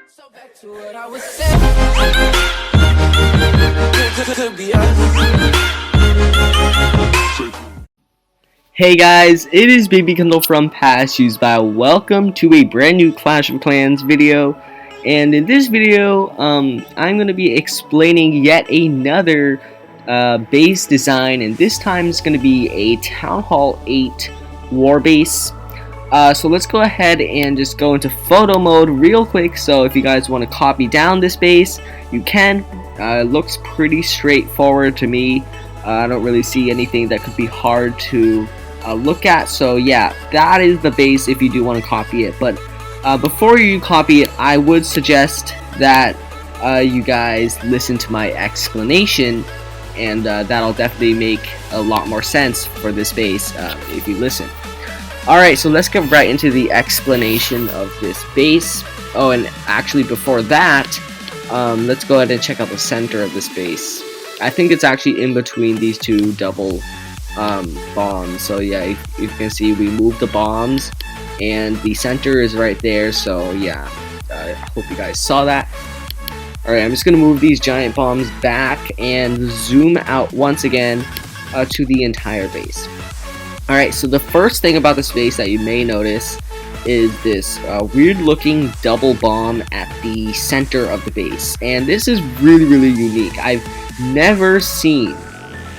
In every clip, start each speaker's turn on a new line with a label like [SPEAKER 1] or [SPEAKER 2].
[SPEAKER 1] So back to what I was saying. Could be us.
[SPEAKER 2] Hey guys, it is Baby Kendall from Past Used By. Welcome to a brand new Clash of Clans video. And in this video, I'm going to be explaining yet another base design. And this time it's going to be a Town Hall 8 war base. So let's go ahead and just go into photo mode real quick. So if you guys want to copy down this base, you can. It looks pretty straightforward to me. I don't really see anything that could be hard to look at. So yeah, that is the base if you do want to copy it. But before you copy it, I would suggest that you guys listen to my explanation, and that'll definitely make a lot more sense for this base if you listen. Alright, so let's get right into the explanation of this base. Oh, and actually before that, let's go ahead and check out the center of this base. I think it's actually in between these two double bombs. So yeah, if you can see, we moved the bombs and the center is right there. So yeah, I hope you guys saw that. Alright, I'm just gonna move these giant bombs back and zoom out once again to the entire base. Alright, so the first thing about this base that you may notice is this weird looking double bomb at the center of the base. And this is really unique. I've never seen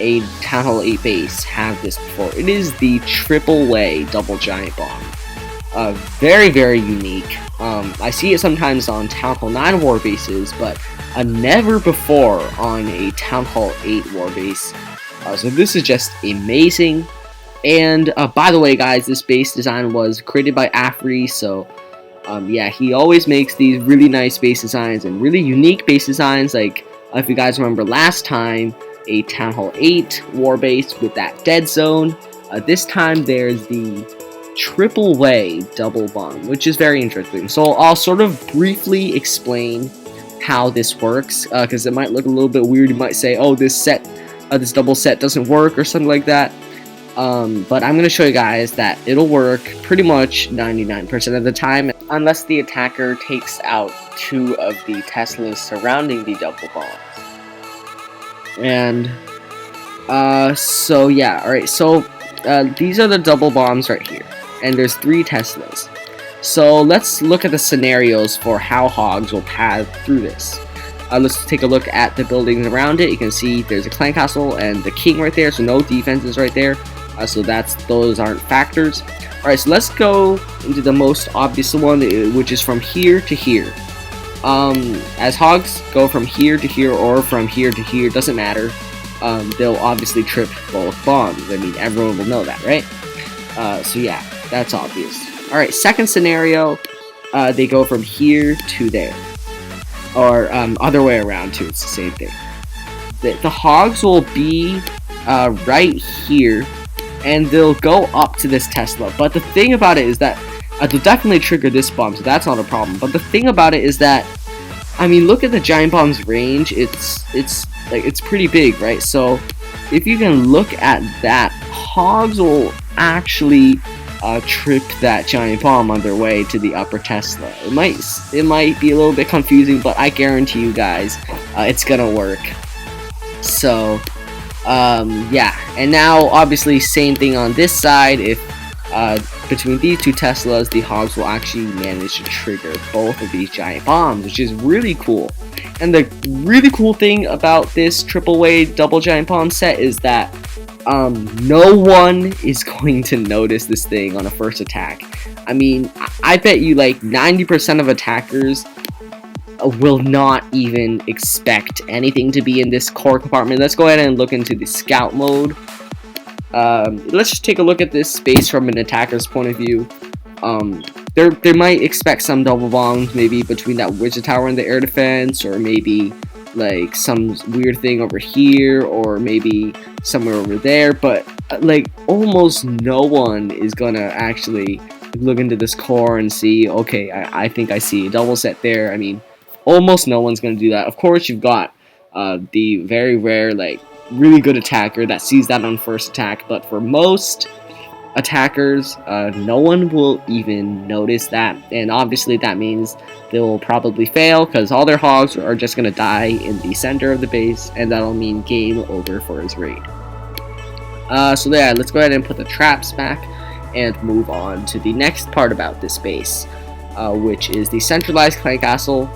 [SPEAKER 2] a Town Hall 8 base have this before. It is the triple way double giant bomb. Very unique. I see it sometimes on Town Hall 9 war bases, but never before on a Town Hall 8 war base. So this is just amazing. And by the way, guys, this base design was created by Afri, so yeah, he always makes these really nice base designs and really unique base designs. Like, if you guys remember last time, a Town Hall 8 war base with that dead zone. This time there's the triple way double bomb, which is very interesting. So I'll sort of briefly explain how this works, because it might look a little bit weird. You might say, oh, this double set doesn't work or something like that. But I'm going to show you guys that it'll work pretty much 99% of the time, unless the attacker takes out two of the Teslas surrounding the double bombs. And, so yeah, alright, so, these are the double bombs right here, and there's 3 Teslas. So let's look at the scenarios for how hogs will pass through this. Let's take a look at the buildings around it. You can see there's a clan castle and the king right there, so no defenses right there. So those aren't factors. Alright, so let's go into the most obvious one, which is from here to here. As hogs go from here to here or from here to here, doesn't matter. They'll obviously trip both bombs. I mean, everyone will know that, right? So yeah, that's obvious. Alright, second scenario, they go from here to there. Or other way around too, it's the same thing. The hogs will be right here, and they'll go up to this Tesla. But the thing about it is that they'll definitely trigger this bomb, so that's not a problem. But the thing about it is that, I mean, look at the giant bomb's range. It's pretty big, right? So if you can look at that, hogs will actually trip that giant bomb on their way to the upper Tesla. It might be a little bit confusing, but I guarantee you guys, it's gonna work. So yeah, and now obviously same thing on this side. If between these two Teslas, the hogs will actually manage to trigger both of these giant bombs, which is really cool. And the really cool thing about this triple way double giant bomb set is that no one is going to notice this thing on a first attack. I mean, I bet you like 90% of attackers will not even expect anything to be in this core compartment. Let's go ahead and look into the scout mode. Let's just take a look at this space from an attacker's point of view. They might expect some double bombs, maybe between that wizard tower and the air defense, or maybe like some weird thing over here, or maybe somewhere over there. But like almost no one is gonna actually look into this core and see, okay, I think I see a double set there. I mean, almost no one's going to do that. Of course, you've got the very rare, like, really good attacker that sees that on first attack. But for most attackers, no one will even notice that, and obviously that means they'll probably fail because all their hogs are just going to die in the center of the base, and that'll mean game over for his raid. So yeah, let's go ahead and put the traps back and move on to the next part about this base, which is the centralized clan castle.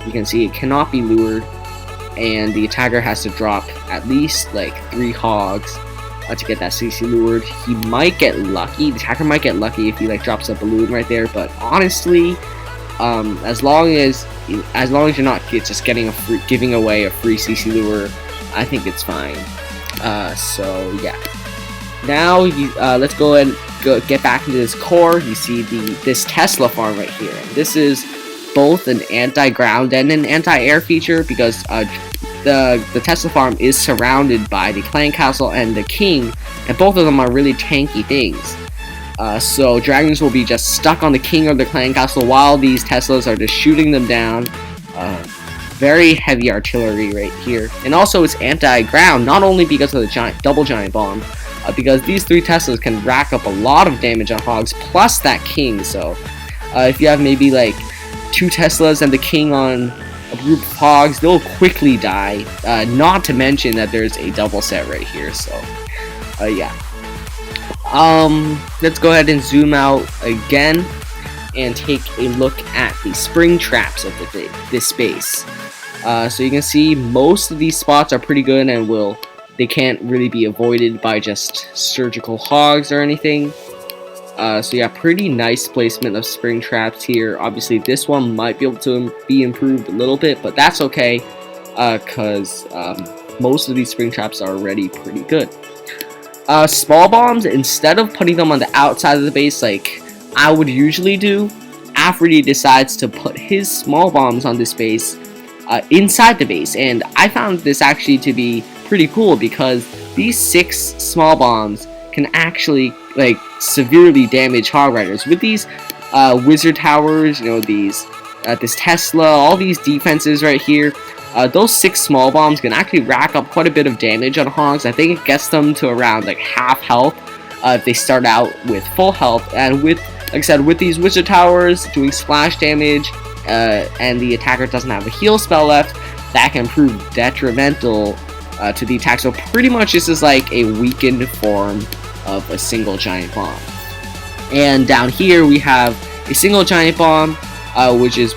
[SPEAKER 2] You can see it cannot be lured, and the attacker has to drop at least like 3 hogs to get that CC lured. He might get lucky. The attacker might get lucky if he like drops a balloon right there. But honestly, as long as you're not just giving away a free CC lure, I think it's fine. So yeah. Now let's go and get back into this core. You see this Tesla farm right here. And this is both an anti-ground and an anti-air feature because the Tesla farm is surrounded by the clan castle and the king, and both of them are really tanky things. So dragons will be just stuck on the king or the clan castle while these Teslas are just shooting them down. Very heavy artillery right here, and also it's anti-ground, not only because of the double giant bomb, because these 3 Teslas can rack up a lot of damage on hogs plus that king. So if you have maybe like 2 Teslas and the king on a group of hogs, they'll quickly die, not to mention that there's a double set right here. So yeah, let's go ahead and zoom out again and take a look at the spring traps of this base. So you can see most of these spots are pretty good, and they can't really be avoided by just surgical hogs or anything. So yeah, pretty nice placement of spring traps here. Obviously this one might be able to be improved a little bit, but that's okay, because most of these spring traps are already pretty good. Small bombs, instead of putting them on the outside of the base like I would usually do, Afridi decides to put his small bombs on this base inside the base, and I found this actually to be pretty cool because these 6 small bombs can actually like severely damage hog riders. With these wizard towers, you know, this Tesla, all these defenses right here, those 6 small bombs can actually rack up quite a bit of damage on hogs. I think it gets them to around like half health if they start out with full health, and with, like I said, with these wizard towers doing splash damage, and the attacker doesn't have a heal spell left, that can prove detrimental to the attack. So pretty much this is like a weakened form of a single giant bomb. And down here we have a single giant bomb, which is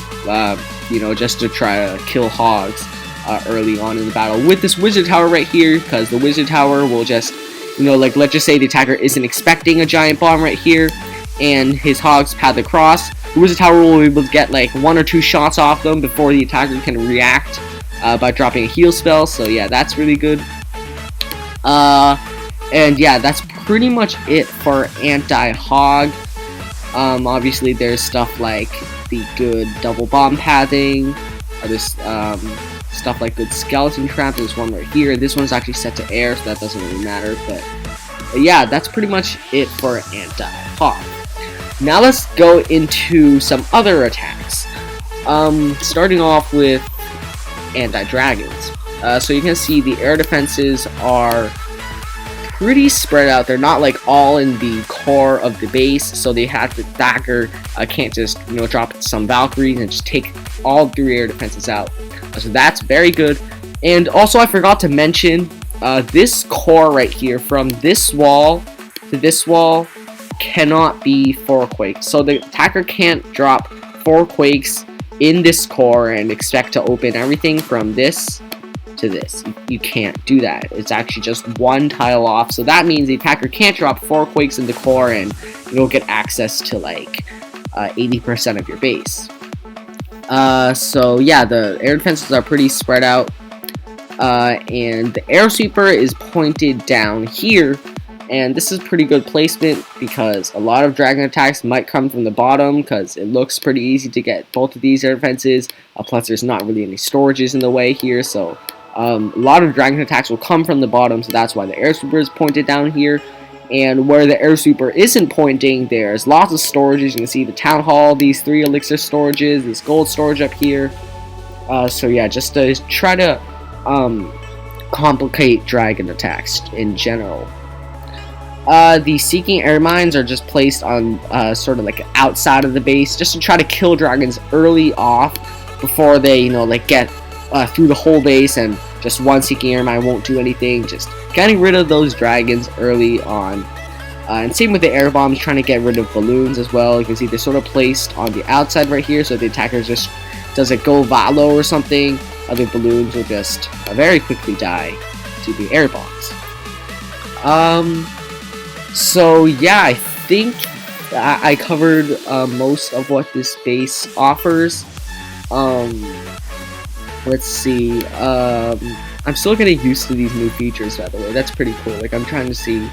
[SPEAKER 2] you know, just to try to kill hogs early on in the battle, with this wizard tower right here, because the wizard tower will just, you know, like let's just say the attacker isn't expecting a giant bomb right here and his hogs path across, the wizard tower will be able to get like 1 or 2 shots off them before the attacker can react by dropping a heal spell. So yeah, that's really good. And yeah, that's pretty much it for anti-hog. Obviously there's stuff like the good double bomb pathing, there's stuff like good skeleton trap. There's one right here. This one's actually set to air, so that doesn't really matter, but yeah, that's pretty much it for anti-hog. Now let's go into some other attacks, starting off with anti-dragons. So you can see the air defenses are pretty spread out. They're not like all in the core of the base, so they have the attacker can't just, you know, drop some Valkyries and just take all 3 air defenses out. So that's very good. And also I forgot to mention this core right here, from this wall to this wall, cannot be 4 quakes. So the attacker can't drop 4 quakes in this core and expect to open everything from this to this. You can't do that. It's actually just 1 tile off, so that means the attacker can't drop 4 quakes in the core and you'll get access to like 80% of your base. So yeah, the air defenses are pretty spread out, and the air sweeper is pointed down here, and this is pretty good placement because a lot of dragon attacks might come from the bottom because it looks pretty easy to get both of these air defenses, plus there's not really any storages in the way here, so a lot of dragon attacks will come from the bottom, so that's why the air sweeper is pointed down here. And where the air sweeper isn't pointing, there's lots of storages. You can see the town hall, these 3 elixir storages, this gold storage up here. So yeah, just to try to complicate dragon attacks in general. The Seeking Air Mines are just placed on sort of like outside of the base, just to try to kill dragons early off before they, you know, like get through the whole base and just one Seeking Air Mine won't do anything. Just getting rid of those dragons early on. And same with the air bombs, trying to get rid of balloons as well. You can see they're sort of placed on the outside right here, so the attacker just doesn't go Valo or something. Other balloons will just very quickly die to the air bombs. So yeah, I think I covered most of what this base offers. Let's see. I'm still getting used to these new features, by the way. That's pretty cool. Like, I'm trying to see.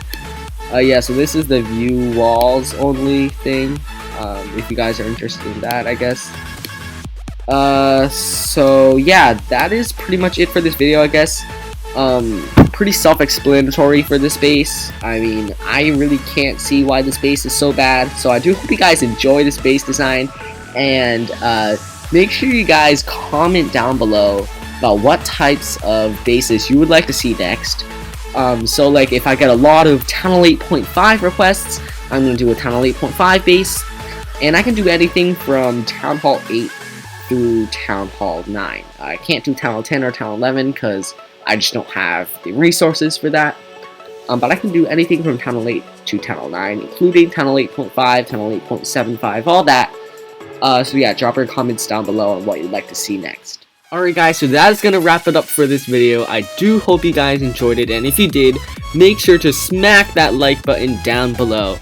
[SPEAKER 2] Yeah, so this is the view walls only thing. If you guys are interested in that, I guess. So yeah, that is pretty much it for this video, I guess. Pretty self-explanatory for this base. I mean, I really can't see why this base is so bad. So I do hope you guys enjoy this base design, and make sure you guys comment down below about what types of bases you would like to see next. So like if I get a lot of Town Hall 8.5 requests, I'm going to do a Town Hall 8.5 base, and I can do anything from Town Hall 8 through Town Hall 9. I can't do Town Hall 10 or Town Hall 11 because I just don't have the resources for that. But I can do anything from Town Hall 8 to Town Hall 9, including Town Hall 8.5, Town Hall 8.75, all that. So yeah, drop your comments down below on what you'd like to see next. Alright guys, so that is going to wrap it up for this video. I do hope you guys enjoyed it, and if you did, make sure to smack that like button down below.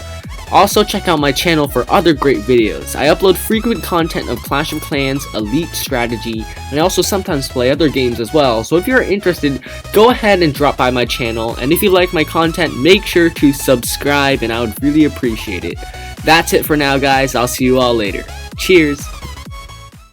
[SPEAKER 2] Also check out my channel for other great videos. I upload frequent content of Clash of Clans, Elite Strategy, and I also sometimes play other games as well. So if you're interested, go ahead and drop by my channel, and if you like my content, make sure to subscribe, and I would really appreciate it. That's it for now guys, I'll see you all later. Cheers!